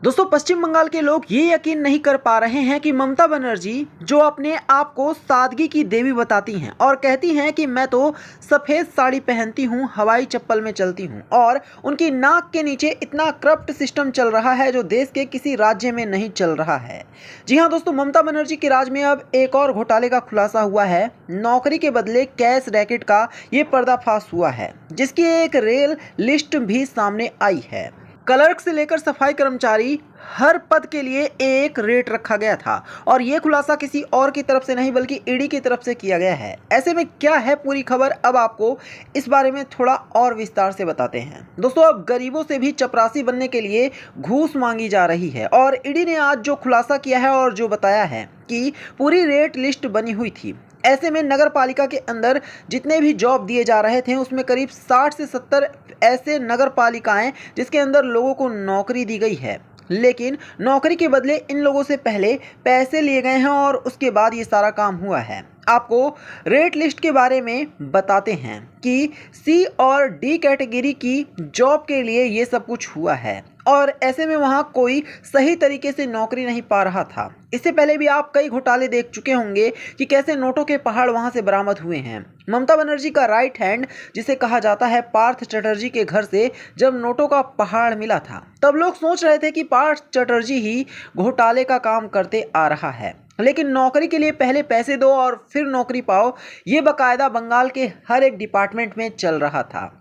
दोस्तों, पश्चिम बंगाल के लोग ये यकीन नहीं कर पा रहे हैं कि ममता बनर्जी, जो अपने आप को सादगी की देवी बताती हैं और कहती हैं कि मैं तो सफ़ेद साड़ी पहनती हूँ, हवाई चप्पल में चलती हूँ, और उनकी नाक के नीचे इतना करप्ट सिस्टम चल रहा है जो देश के किसी राज्य में नहीं चल रहा है। जी हाँ दोस्तों, ममता बनर्जी के राज में अब एक और घोटाले का खुलासा हुआ है। नौकरी के बदले कैश रैकेट का ये पर्दाफाश हुआ है, जिसकी एक रेल लिस्ट भी सामने आई है। क्लर्क से लेकर सफाई कर्मचारी, हर पद के लिए एक रेट रखा गया था और यह खुलासा किसी और की तरफ से नहीं बल्कि ईडी की तरफ से किया गया है। ऐसे में क्या है पूरी खबर, अब आपको इस बारे में थोड़ा और विस्तार से बताते हैं। दोस्तों, अब गरीबों से भी चपरासी बनने के लिए घूस मांगी जा रही है और ईडी ने आज जो खुलासा किया है और जो बताया है कि पूरी रेट लिस्ट बनी हुई थी। ऐसे में नगर पालिका के अंदर जितने भी जॉब दिए जा रहे थे उसमें करीब 60 से 70 ऐसे नगर पालिकाएं जिसके अंदर लोगों को नौकरी दी गई है, लेकिन नौकरी के बदले इन लोगों से पहले पैसे लिए गए हैं और उसके बाद ये सारा काम हुआ है। आपको रेट लिस्ट के बारे में बताते हैं कि सी और डी कैटेगरी की जॉब के लिए ये सब कुछ हुआ है और ऐसे में वहाँ कोई सही तरीके से नौकरी नहीं पा रहा था। इससे पहले भी आप कई घोटाले देख चुके होंगे कि कैसे नोटों के पहाड़ वहाँ से बरामद हुए हैं। ममता बनर्जी का राइट हैंड, जिसे कहा जाता है, पार्थ चटर्जी के घर से जब नोटों का पहाड़ मिला था तब लोग सोच रहे थे कि पार्थ चटर्जी ही घोटाले का काम करते आ रहा है, लेकिन नौकरी के लिए पहले पैसे दो और फिर नौकरी पाओ, ये बाकायदा बंगाल के हर एक डिपार्टमेंट में चल रहा था।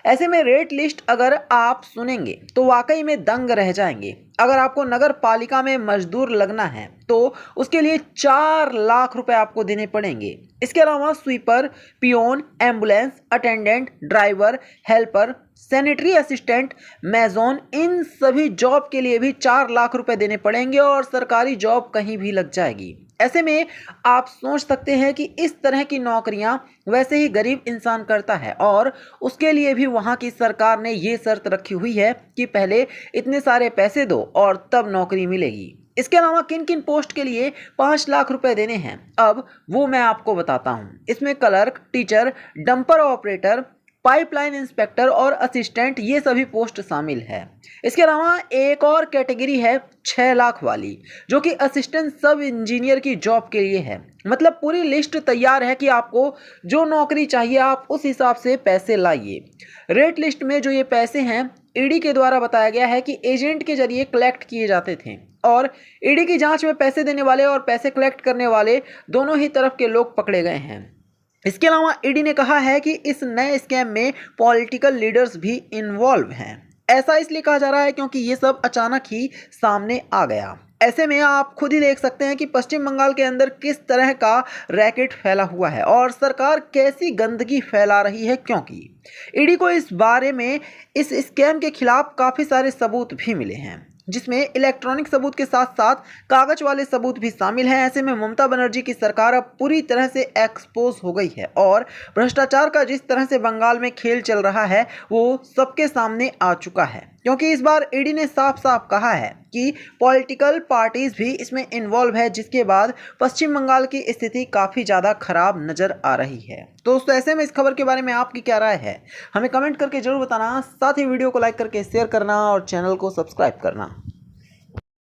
ऐसे में रेट लिस्ट अगर आप सुनेंगे तो वाकई में दंग रह जाएंगे। अगर आपको नगर पालिका में मजदूर लगना है तो उसके लिए 4 लाख रुपए आपको देने पड़ेंगे। इसके अलावा sweeper, peon, ambulance attendant, driver, helper, sanitary assistant, mason, इन सभी जॉब के लिए भी 4 लाख रुपए देने पड़ेंगे और सरकारी जॉब कहीं भी लग जाएगी। ऐसे में आप सोच सकते हैं कि इस तरह की नौकरियां वैसे ही गरीब इंसान करता है और उसके लिए भी वहां की सरकार ने ये शर्त रखी हुई है कि पहले इतने सारे पैसे दो और तब नौकरी मिलेगी। इसके अलावा किन किन पोस्ट के लिए 5 लाख रुपए देने हैं, अब वो मैं आपको बताता हूं। इसमें clerk, teacher, dumper operator, pipeline inspector और असिस्टेंट, ये सभी पोस्ट शामिल है। इसके अलावा एक और कैटेगरी है 6 लाख वाली, जो कि असिस्टेंट सब इंजीनियर की जॉब के लिए है। मतलब पूरी लिस्ट तैयार है कि आपको जो नौकरी चाहिए आप उस हिसाब से पैसे लाइए। रेट लिस्ट में जो ये पैसे हैं, ईडी के द्वारा बताया गया है कि एजेंट के जरिए कलेक्ट किए जाते थे और ईडी की जांच में पैसे देने वाले और पैसे कलेक्ट करने वाले दोनों ही तरफ के लोग पकड़े गए हैं। इसके अलावा ईडी ने कहा है कि इस नए स्कैम में पॉलिटिकल लीडर्स भी इन्वॉल्व हैं। ऐसा इसलिए कहा जा रहा है क्योंकि ये सब अचानक ही सामने आ गया। ऐसे में आप खुद ही देख सकते हैं कि पश्चिम बंगाल के अंदर किस तरह का रैकेट फैला हुआ है और सरकार कैसी गंदगी फैला रही है, क्योंकि ईडी को इस बारे में, इस स्कैम के खिलाफ काफ़ी सारे सबूत भी मिले हैं, जिसमें इलेक्ट्रॉनिक सबूत के साथ साथ कागज वाले सबूत भी शामिल हैं। ऐसे में ममता बनर्जी की सरकार अब पूरी तरह से एक्सपोज हो गई है और भ्रष्टाचार का जिस तरह से बंगाल में खेल चल रहा है वो सबके सामने आ चुका है, क्योंकि इस बार ईडी ने साफ साफ कहा है कि पॉलिटिकल पार्टीज भी इसमें इन्वॉल्व है, जिसके बाद पश्चिम बंगाल की स्थिति काफ़ी ज़्यादा खराब नजर आ रही है। दोस्तों, ऐसे में इस खबर के बारे में आपकी क्या राय है, हमें कमेंट करके जरूर बताना। साथ ही वीडियो को लाइक करके शेयर करना और चैनल को सब्सक्राइब करना।